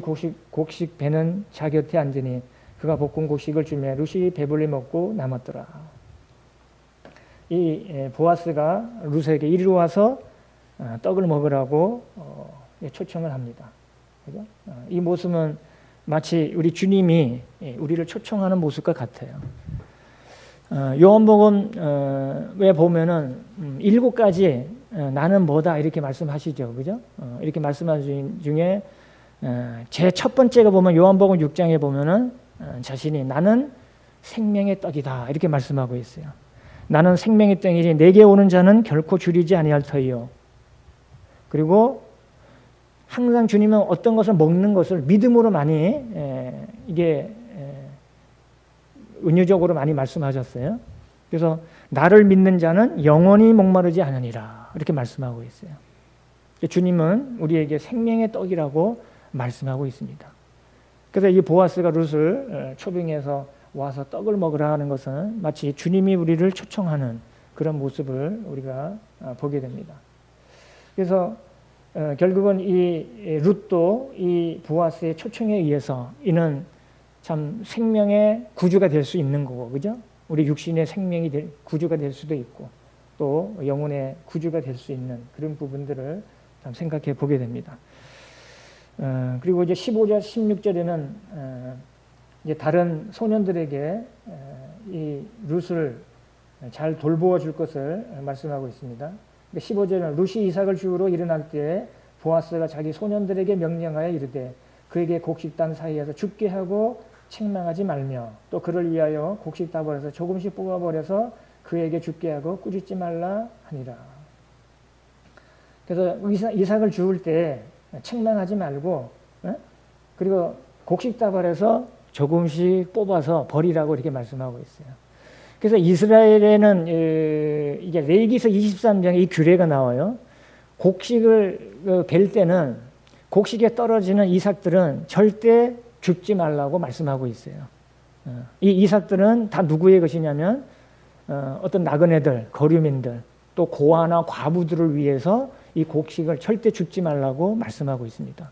[SPEAKER 1] 곡식 배는 자 곁에 앉으니 그가 볶은 곡식을 주며 룻이 배불리 먹고 남았더라. 이 보아스가 룻에게 이리로 와서 떡을 먹으라고 초청을 합니다. 그죠? 이 모습은 마치 우리 주님이 우리를 초청하는 모습과 같아요. 요한복음에 보면은 7가지 나는 뭐다 이렇게 말씀하시죠, 그죠? 이렇게 말씀하신 중에 제 첫 번째가 보면 요한복음 6장에 보면은 자신이 나는 생명의 떡이다 이렇게 말씀하고 있어요. 나는 생명의 떡이니 내게 오는 자는 결코 줄이지 아니할 터이요. 그리고 항상 주님은 어떤 것을 먹는 것을 믿음으로 많이 이게 은유적으로 많이 말씀하셨어요. 그래서 나를 믿는 자는 영원히 목마르지 않으니라 이렇게 말씀하고 있어요. 주님은 우리에게 생명의 떡이라고 말씀하고 있습니다. 그래서 이 보아스가 룻을 초빙해서 와서 떡을 먹으라 하는 것은 마치 주님이 우리를 초청하는 그런 모습을 우리가 보게 됩니다. 그래서 결국은 이 룻도 이 보아스의 초청에 의해서 이는 참 생명의 구주가 될 수 있는 거고, 그죠? 우리 육신의 생명이 구주가 될 수도 있고, 또 영혼의 구주가 될 수 있는 그런 부분들을 참 생각해 보게 됩니다. 그리고 이제 15절, 16절에는 이제 다른 소년들에게 이 룻을 잘 돌보아 줄 것을 말씀하고 있습니다. 15절은 룻이 이삭을 주우러 일어날 때 보아스가 자기 소년들에게 명령하여 이르되 그에게 곡식단 사이에서 죽게 하고 책망하지 말며 또 그를 위하여 곡식다발에서 조금씩 뽑아버려서 그에게 죽게 하고 꾸짖지 말라 하니라. 그래서 이삭을 주울 때 책망하지 말고 그리고 곡식다발에서 조금씩 뽑아서 버리라고 이렇게 말씀하고 있어요. 그래서 이스라엘에는 이게 레위기서 23장에 이 규례가 나와요. 곡식을 벨 때는 곡식에 떨어지는 이삭들은 절대 줍지 말라고 말씀하고 있어요. 이 이삭들은 다 누구의 것이냐면 어떤 나그네들, 거류민들, 또 고아나 과부들을 위해서 이 곡식을 절대 줍지 말라고 말씀하고 있습니다.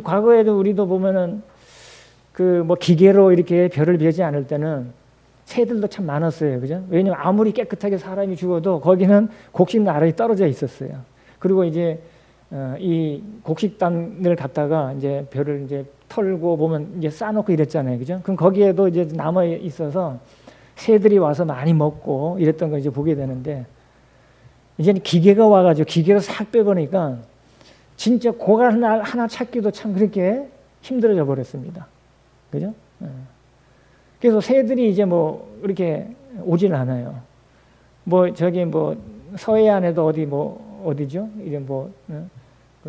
[SPEAKER 1] 과거에도 우리도 보면은 그 뭐 기계로 이렇게 별을 베지 않을 때는 새들도 참 많았어요, 그죠? 왜냐면 아무리 깨끗하게 사람이 죽어도 거기는 곡식 나란히 떨어져 있었어요. 그리고 이제 이 곡식단을 갖다가 이제 별을 이제 털고 보면 이제 쌓아놓고 이랬잖아요, 그죠? 그럼 거기에도 이제 남아 있어서 새들이 와서 많이 먹고 이랬던 걸 이제 보게 되는데 이제는 기계가 와가지고 기계로 싹 빼보니까 진짜 고갈 하나 찾기도 참 그렇게 힘들어져 버렸습니다. 그죠? 그래서 새들이 이제 뭐 이렇게 오질 않아요. 뭐 저기 뭐 서해안에도 어디 뭐 어디죠? 이런 그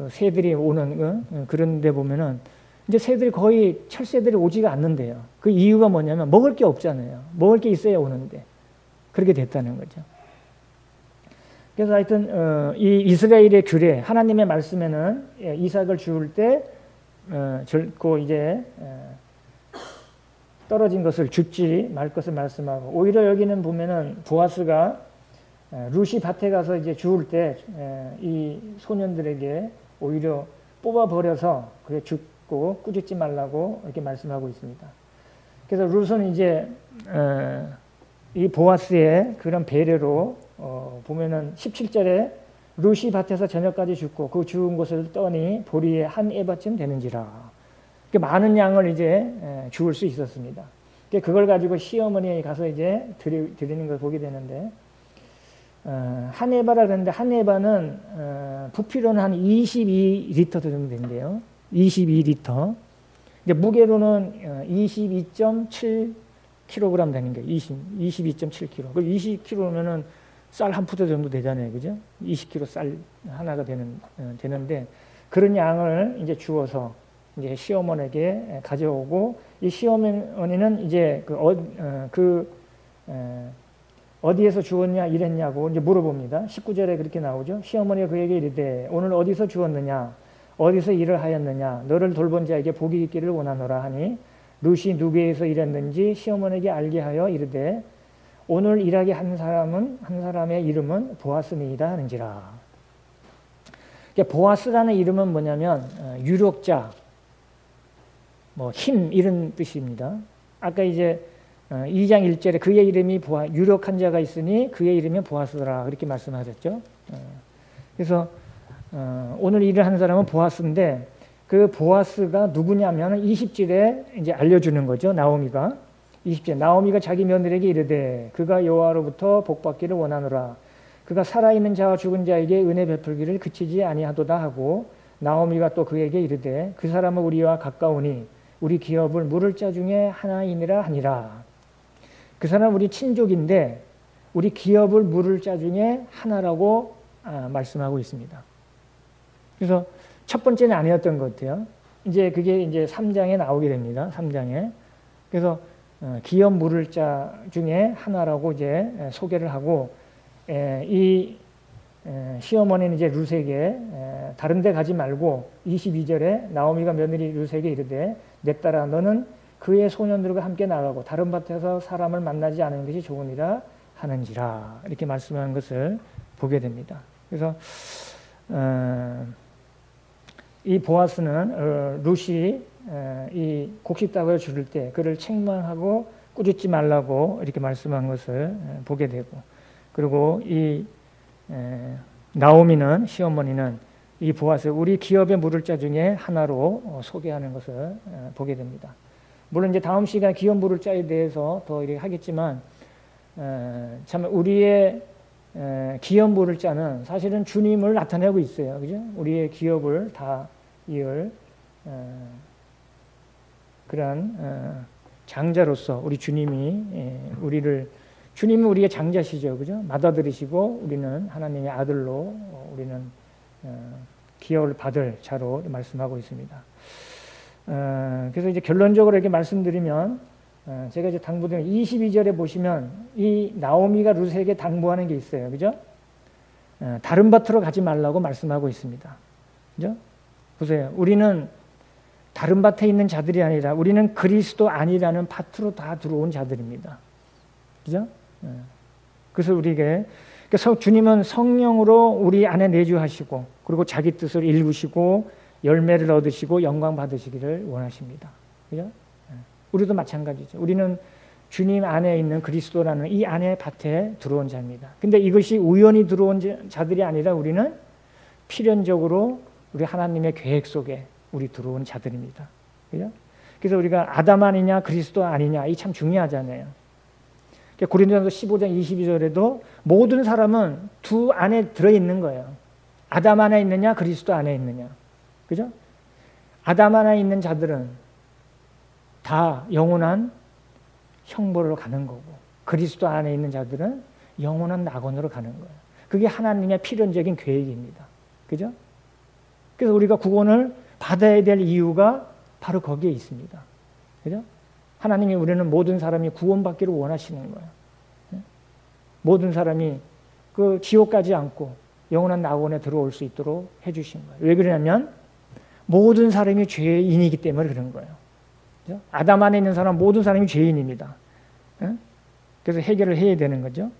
[SPEAKER 1] 새들이 오는 그런 데 보면은 이제 새들이 거의 철새들이 오지가 않는데요. 그 이유가 뭐냐면 먹을 게 없잖아요. 먹을 게 있어야 오는데 그렇게 됐다는 거죠. 그래서 하여튼 이 이스라엘의 규례, 하나님의 말씀에는 이삭을 주울 때 결코 이제 떨어진 것을 줍지 말 것을 말씀하고, 오히려 여기는 보면은 보아스가 루시 밭에 가서 이제 주울 때 이 소년들에게 오히려 뽑아 버려서 그게 줍고 꾸짖지 말라고 이렇게 말씀하고 있습니다. 그래서 룻은 이제 이 보아스의 그런 배려로 보면은 17절에 룻이 밭에서 저녁까지 줍고 그 주운 것을 떠니 보리에 한 에바쯤 되는지라. 많은 양을 이제 주울 수 있었습니다. 그걸 가지고 시어머니에 가서 이제 드리는 걸 보게 되는데, 한 에바라 그랬는데 한 에바는 부피로는 한 22리터 정도 된대요. 22리터. 이제 무게로는 22.7kg 되는 거예요. 22.7kg. 그 20kg면은 쌀 한 푸대 정도 되잖아요. 그죠? 20kg 쌀 하나가 되는데, 그런 양을 이제 주어서 이제 시어머니에게 가져오고, 이 시어머니는 이제 어디에서 주었냐 이랬냐고 이제 물어봅니다. 19절에 그렇게 나오죠. 시어머니가 그에게 이르되 오늘 어디서 주었느냐, 어디서 일을 하였느냐, 너를 돌본 자에게 복이 있기를 원하노라 하니, 룻이 누구에서 일했는지 시어머니에게 알게 하여 이르되 오늘 일하게 한 사람의 이름은 보아스니이다 하는지라. 보아스라는 이름은 뭐냐면 유력자, 뭐 힘 이런 뜻입니다. 아까 이제 2장 1절에 그의 이름이 유력한 자가 있으니 그의 이름이 보아스라 그렇게 말씀하셨죠. 그래서 오늘 일을 한 사람은 보아스인데, 그 보아스가 누구냐면 20절에 이제 알려주는 거죠. 나오미가 20절 나오미가 자기 며느리에게 이르되 그가 여호와로부터 복받기를 원하노라. 그가 살아있는 자와 죽은 자에게 은혜 베풀기를 그치지 아니하도다 하고, 나오미가 또 그에게 이르되 그 사람은 우리와 가까우니 우리 기업을 물을 자 중에 하나이니라 하니라. 그 사람은 우리 친족인데 우리 기업을 물을 자 중에 하나라고 말씀하고 있습니다. 그래서 첫 번째는 아니었던 것 같아요. 이제 그게 이제 3장에 나오게 됩니다. 3장에. 그래서 기업 물을 자 중에 하나라고 이제 소개를 하고, 이 시어머니는 이제 룻에게 다른 데 가지 말고 22절에 나오미가 며느리 룻에게 이르되 내 딸아 너는 그의 소년들과 함께 나가고 다른 밭에서 사람을 만나지 않은 것이 좋으니라 하는지라 이렇게 말씀하는 것을 보게 됩니다. 그래서 이 보아스는 룻이 이 곡식다발을 주를 때 그를 책망하고 꾸짖지 말라고 이렇게 말씀한 것을 보게 되고, 그리고 이 나오미는 시어머니는 이 보아스 우리 기업의 물을 자 중에 하나로 소개하는 것을 보게 됩니다. 물론 이제 다음 시간에 기업 물을 자에 대해서 더 이렇게 하겠지만, 참 우리의 기업 물을 자는 사실은 주님을 나타내고 있어요. 그죠? 우리의 기업을 다 이을 그런 장자로서 우리 주님이 주님은 우리의 장자시죠. 그죠? 맏아들이시고 우리는 하나님의 아들로 우리는 기업을 받을 자로 말씀하고 있습니다. 그래서 이제 결론적으로 이렇게 말씀드리면, 제가 이제 당부드린 22절에 보시면 이 나오미가 룻에게 당부하는 게 있어요. 그죠? 다른 밭으로 가지 말라고 말씀하고 있습니다. 그죠? 보세요. 우리는 다른 밭에 있는 자들이 아니라 우리는 그리스도 아니라는 밭으로 다 들어온 자들입니다. 그죠? 그래서 우리에게, 그래서 주님은 성령으로 우리 안에 내주하시고 그리고 자기 뜻을 이루시고 열매를 얻으시고 영광 받으시기를 원하십니다. 그죠? 우리도 마찬가지죠. 우리는 주님 안에 있는 그리스도라는 이 안에 밭에 들어온 자입니다. 근데 이것이 우연히 들어온 자들이 아니라 우리는 필연적으로 우리 하나님의 계획 속에 우리 들어온 자들입니다. 그죠? 그래서 우리가 아담 아니냐 그리스도 아니냐 이 참 중요하잖아요. 고린도전서 15장 22절에도 모든 사람은 두 안에 들어있는 거예요. 아담 안에 있느냐 그리스도 안에 있느냐. 그죠? 아담 안에 있는 자들은 다 영원한 형벌로 가는 거고, 그리스도 안에 있는 자들은 영원한 낙원으로 가는 거예요. 그게 하나님의 필연적인 계획입니다. 그죠? 그래서 우리가 구원을 받아야 될 이유가 바로 거기에 있습니다. 그죠? 하나님이 우리는 모든 사람이 구원받기를 원하시는 거예요. 모든 사람이 그 지옥 가지 않고 영원한 낙원에 들어올 수 있도록 해주신 거예요. 왜 그러냐면 모든 사람이 죄인이기 때문에 그런 거예요. 그죠? 아담 안에 있는 사람 모든 사람이 죄인입니다. 그래서 해결을 해야 되는 거죠.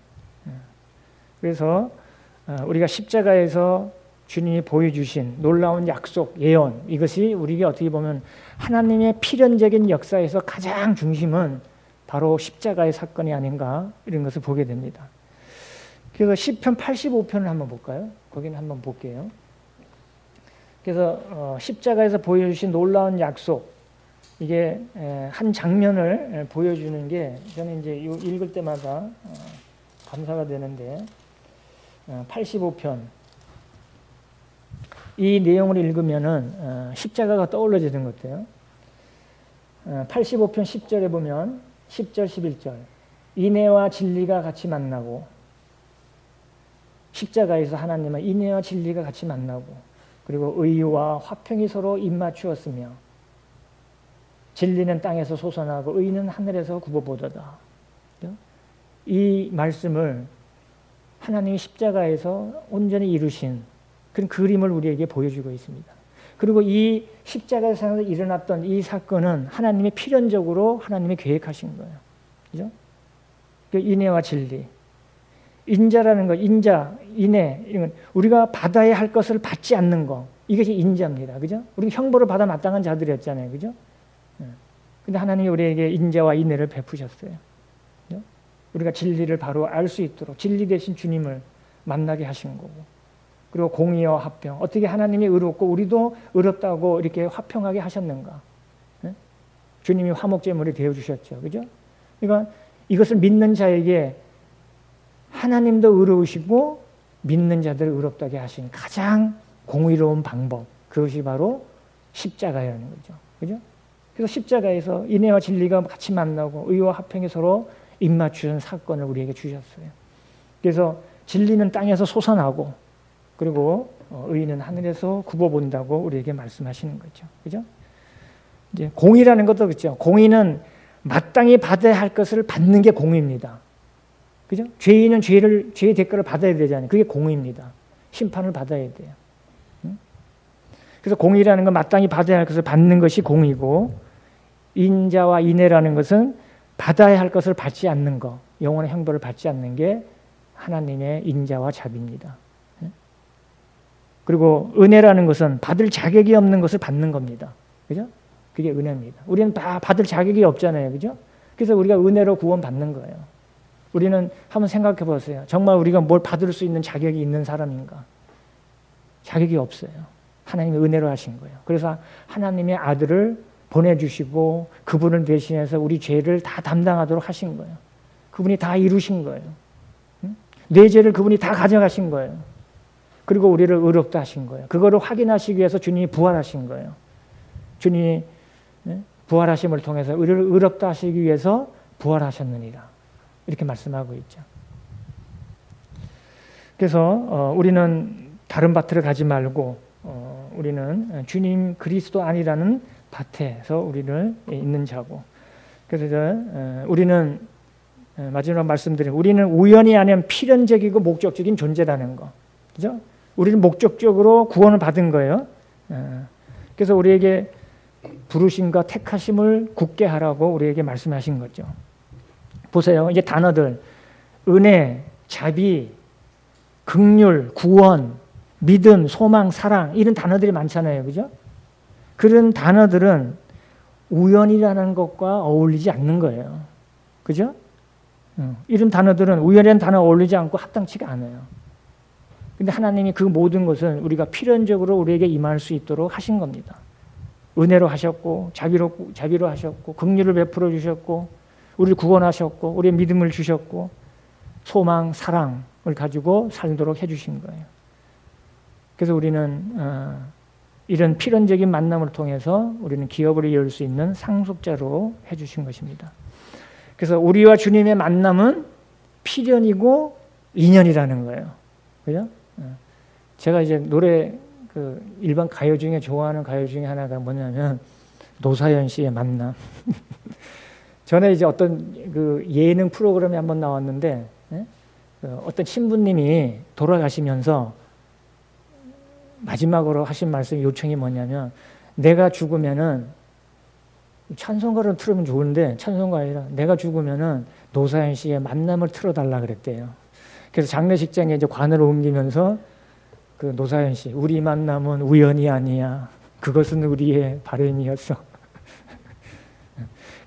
[SPEAKER 1] 그래서 우리가 십자가에서 주님이 보여주신 놀라운 약속, 예언, 이것이 우리에게 어떻게 보면 하나님의 필연적인 역사에서 가장 중심은 바로 십자가의 사건이 아닌가 이런 것을 보게 됩니다. 그래서 시편 85편을 한번 볼까요? 거기는 한번 볼게요. 그래서 십자가에서 보여주신 놀라운 약속, 이게 한 장면을 보여주는 게 저는 이제 읽을 때마다 감사가 되는데 85편 이 내용을 읽으면은 십자가가 떠올라지는 것 같아요. 85편 10절에 보면 10절 11절 인애와 진리가 같이 만나고 십자가에서 하나님은 인애와 진리가 같이 만나고 그리고 의와 화평이 서로 입맞추었으며 진리는 땅에서 솟아나고 의는 하늘에서 굽어보도다. 이 말씀을 하나님이 십자가에서 온전히 이루신 그런 그림을 우리에게 보여주고 있습니다. 그리고 이 십자가에서 일어났던 이 사건은 하나님이 필연적으로 하나님이 계획하신 거예요. 그죠? 그 인애와 진리. 인자라는 거, 인자, 인애, 이런 건 우리가 받아야 할 것을 받지 않는 거. 이것이 인자입니다. 그죠? 우리가 형벌을 받아 마땅한 자들이었잖아요. 그죠? 근데 하나님이 우리에게 인자와 인애를 베푸셨어요. 그죠? 우리가 진리를 바로 알 수 있도록 진리 대신 주님을 만나게 하신 거고. 그리고 공의와 화평. 어떻게 하나님이 의롭고 우리도 의롭다고 이렇게 화평하게 하셨는가? 주님이 화목제물이 되어주셨죠. 그죠? 그러니까 이것을 믿는 자에게 하나님도 의로우시고 믿는 자들을 의롭다게 하신 가장 공의로운 방법. 그것이 바로 십자가라는 거죠. 그죠? 그래서 십자가에서 인애와 진리가 같이 만나고 의와 화평이 서로 입맞추는 사건을 우리에게 주셨어요. 그래서 진리는 땅에서 솟아나고 그리고 의는 하늘에서 굽어본다고 우리에게 말씀하시는 거죠. 그죠? 이제 공의라는 것도 그렇죠. 공의는 마땅히 받아야 할 것을 받는 게 공의입니다. 그죠? 죄인은 죄의 대가를 받아야 되잖아요. 그게 공의입니다. 심판을 받아야 돼요. 그래서 공의라는 건 마땅히 받아야 할 것을 받는 것이 공의고 인자와 인애라는 것은 받아야 할 것을 받지 않는 것, 영원의 형벌을 받지 않는 게 하나님의 인자와 자비입니다. 그리고 은혜라는 것은 받을 자격이 없는 것을 받는 겁니다. 그죠? 그게 은혜입니다. 우리는 다 받을 자격이 없잖아요. 그죠? 그래서 우리가 은혜로 구원받는 거예요. 우리는 한번 생각해 보세요. 정말 우리가 뭘 받을 수 있는 자격이 있는 사람인가? 자격이 없어요. 하나님이 은혜로 하신 거예요. 그래서 하나님의 아들을 보내주시고 그분을 대신해서 우리 죄를 다 담당하도록 하신 거예요. 그분이 다 이루신 거예요. 내 죄를 그분이 다 가져가신 거예요. 그리고 우리를 의롭다 하신 거예요. 그거를 확인하시기 위해서 주님이 부활하신 거예요. 주님이 부활하심을 통해서 우리를 의롭다 하시기 위해서 부활하셨느니라. 이렇게 말씀하고 있죠. 그래서 우리는 다른 밭으로 가지 말고 우리는 주님 그리스도 안이라는 밭에서 우리를 있는 자고 그래서 우리는 마지막 말씀드린 우리는 우연이 아니면 필연적이고 목적적인 존재라는 거. 그죠? 우리는 목적적으로 구원을 받은 거예요. 그래서 우리에게 부르심과 택하심을 굳게 하라고 우리에게 말씀하신 거죠. 보세요. 이제 단어들 은혜, 자비, 긍휼, 구원, 믿음, 소망, 사랑 이런 단어들이 많잖아요. 그죠? 그런 단어들은 우연이라는 것과 어울리지 않는 거예요. 그죠? 이런 단어들은 우연이라는 단어 어울리지 않고 합당치가 않아요. 근데 하나님이 그 모든 것은 우리가 필연적으로 우리에게 임할 수 있도록 하신 겁니다. 은혜로 하셨고 자비로 하셨고 긍휼을 베풀어 주셨고 우리를 구원하셨고 우리의 믿음을 주셨고 소망, 사랑을 가지고 살도록 해주신 거예요. 그래서 우리는 이런 필연적인 만남을 통해서 우리는 기업을 이룰 수 있는 상속자로 해주신 것입니다. 그래서 우리와 주님의 만남은 필연이고 인연이라는 거예요. 그죠? 제가 이제 노래 일반 가요 중에 좋아하는 가요 중에 하나가 뭐냐면 노사연 씨의 만남. 전에 이제 어떤 예능 프로그램에 한번 나왔는데 어떤 신부님이 돌아가시면서 마지막으로 하신 말씀 요청이 뭐냐면 내가 죽으면은 찬송가를 틀으면 좋은데 찬송가 아니라 내가 죽으면은 노사연 씨의 만남을 틀어달라 그랬대요. 그래서 장례식장에 이제 관을 옮기면서 노사연 씨 우리 만남은 우연이 아니야. 그것은 우리의 바람이었어.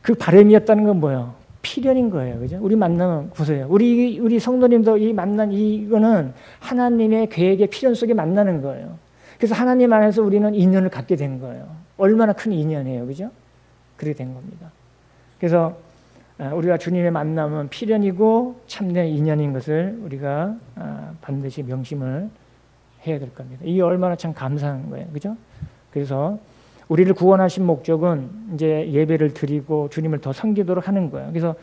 [SPEAKER 1] 그 바람이었다는 건 뭐예요? 필연인 거예요. 그죠? 우리 만나면 보세요. 우리 성도님도 이 만난 이거는 하나님의 계획의 필연 속에 만나는 거예요. 그래서 하나님 안에서 우리는 인연을 갖게 된 거예요. 얼마나 큰 인연이에요. 그죠? 그렇게 된 겁니다. 그래서 우리가 주님의 만남은 필연이고 참된 인연인 것을 우리가 반드시 명심을 해야 될 겁니다. 이게 얼마나 참 감사한 거예요. 그죠? 그래서 우리를 구원하신 목적은 이제 예배를 드리고 주님을 더 섬기도록 하는 거예요. 그래서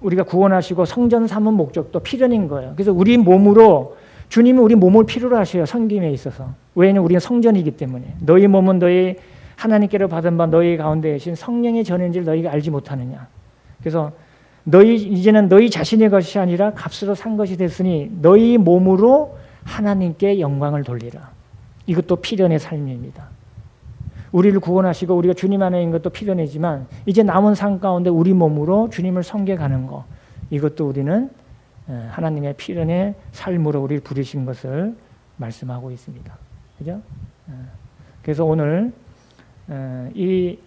[SPEAKER 1] 우리가 구원하시고 성전 삼은 목적도 필연인 거예요. 그래서 우리 몸으로 주님은 우리 몸을 필요로 하셔요. 섬김에 있어서. 왜냐하면 우리는 성전이기 때문에. 너희 몸은 너희 하나님께로 받은 바 너희 가운데 계신 성령의 전인지를 너희가 알지 못하느냐. 그래서 이제는 너희 자신의 것이 아니라 값으로 산 것이 됐으니 너희 몸으로 하나님께 영광을 돌리라. 이것도 필연의 삶입니다. 우리를 구원하시고 우리가 주님 안에 있는 것도 필연이지만 이제 남은 삶 가운데 우리 몸으로 주님을 섬겨가는 것, 이것도 우리는 하나님의 필연의 삶으로 우리를 부르신 것을 말씀하고 있습니다. 그죠? 그래서 오늘 이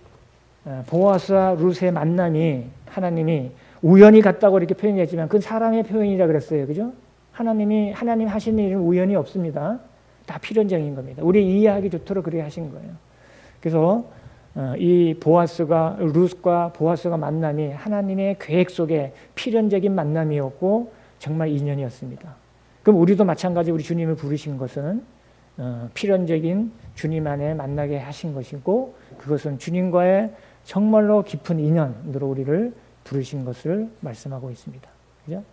[SPEAKER 1] 보아스와 룻의 만남이 하나님이 우연히 갔다고 이렇게 표현했지만 그건 사람의 표현이라 그랬어요. 그죠? 하나님 하시는 일은 우연이 없습니다. 다 필연적인 겁니다. 우리 이해하기 좋도록 그렇게 하신 거예요. 그래서 이 룻과 보아스가 만남이 하나님의 계획 속에 필연적인 만남이었고 정말 인연이었습니다. 그럼 우리도 마찬가지 우리 주님을 부르신 것은 필연적인 주님 안에 만나게 하신 것이고 그것은 주님과의 정말로 깊은 인연으로 우리를 부르신 것을 말씀하고 있습니다. 그죠?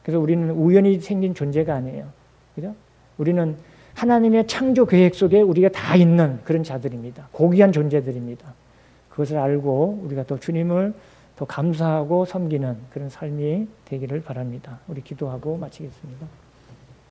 [SPEAKER 1] 그래서 우리는 우연히 생긴 존재가 아니에요. 그죠? 우리는 하나님의 창조 계획 속에 우리가 다 있는 그런 자들입니다. 고귀한 존재들입니다. 그것을 알고 우리가 또 주님을 더 감사하고 섬기는 그런 삶이 되기를 바랍니다. 우리 기도하고 마치겠습니다.